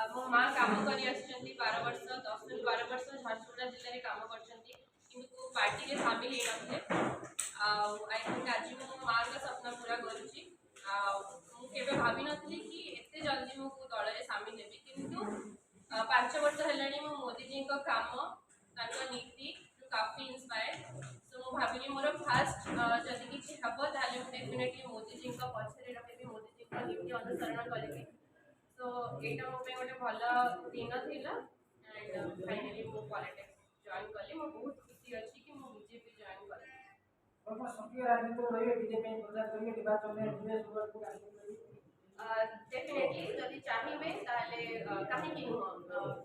मो माँ काम कर 12 वर्ष 10 ରୁ 12 वर्ष झारसुगुड़ा जिले में काम कर पार्टी के सामिल आई थिंक आज मो माँ का सपना पूरा करुँची मुझे भावी नी कि एत जल्दी मुझे दल में सामिल हेबी किंतु 5 वर्ष है मोदी जी का काम नीति काफी इंस्पायर्ड सो मु भाविली मोर फास्ट जदि किसी हम ताले डेफिनेटली मोदी जी पछरे रही मोदी जी का नीति अनुसरण करी सो एटा मो पे गोटे भल दिन थिला एंड फाइनली मु पॉलिटिक्स जॉइन कली मो बहुत खुशी अछि कि मु बीजेपी जॉइन कली और सक्रिय राजनीति में रहिए बीजेपी प्रचार करिए निर्वाचन में निवेश को डेफिनेटली जदि चाहिए ताले काहे कि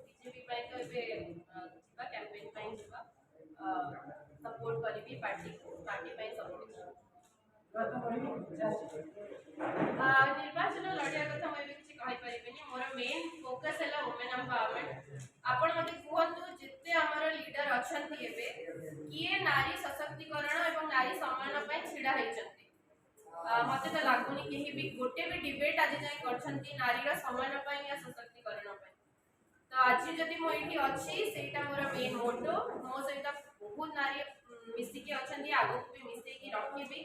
बीजेपी पे तो एबे जिबा कैंपेन पे जिबा सपोर्ट करी पार्टी पे सब कुछ निर्वाचन लड़िया कथा मुझे किसी कहीपरि मोर मेन फोकस है वुमेन एम्पावरमेंट आपण मते कहतु जिते आमर लीडर अच्छा किए नारी सशक्तिकरण और नारी सम्मान पे छिड़ा होती मत तो लगुनि कहीं भी गोटे भी डिबेट आज जाए करछंती नारीर सम्मान पे या सशक्तिकरण पे तो आज जदि मो एठी अछि सेटा मोर मेन मोटो मो सहित बहुत नारी मिसिकी अछंती आगो भी मिसेकी रखिबी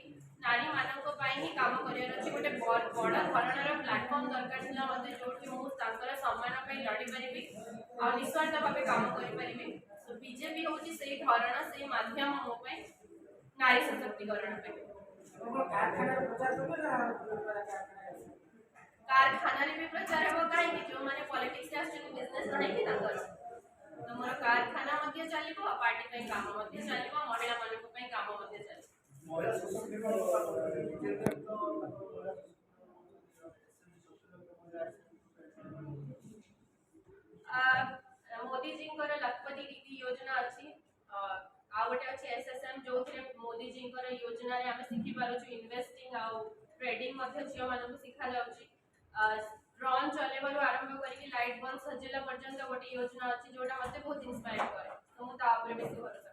नारी मानक पई ही काम करियर अछि गोटे बड़ धरणर प्लेटफॉर्म दरकार थिला मते जोठी मु तांकर सम्मान पई लड़ी परिबी आ निस्वार्थ भाबे काम करि परिबी सो बीजेपी होची सेही धरण सेही माध्यम मो पई नारी सशक्तिकरण पे कारखाना रे भी प्रचार हो काई कि जो माने पॉलिटिक्स आछन बिजनेस नहीं कि तांकर तो मोर कारखाना मध्ये चलिबो पार्टी पे काम मध्ये चलिबो महिला मानक पे काम मध्ये चलिबो महिला सशक्तिकरण मोदी जी लखपति दीदी योजना अच्छी आ गोटे अच्छी एसएसएम जो मोदी जी योजना रे आमे सिखि पारो छु इन्वेस्टिंग आ ट्रेडिंग मध्ये झियो मानक सिखा जाउची ड्रोन चलेबार आरंभ करके लाइट बल्ब सजेला पर्यंत गोटे योजना अच्छी जोटा मते बहुत इंस्पायर करे तो मु ता ऊपर बेसी भरोसा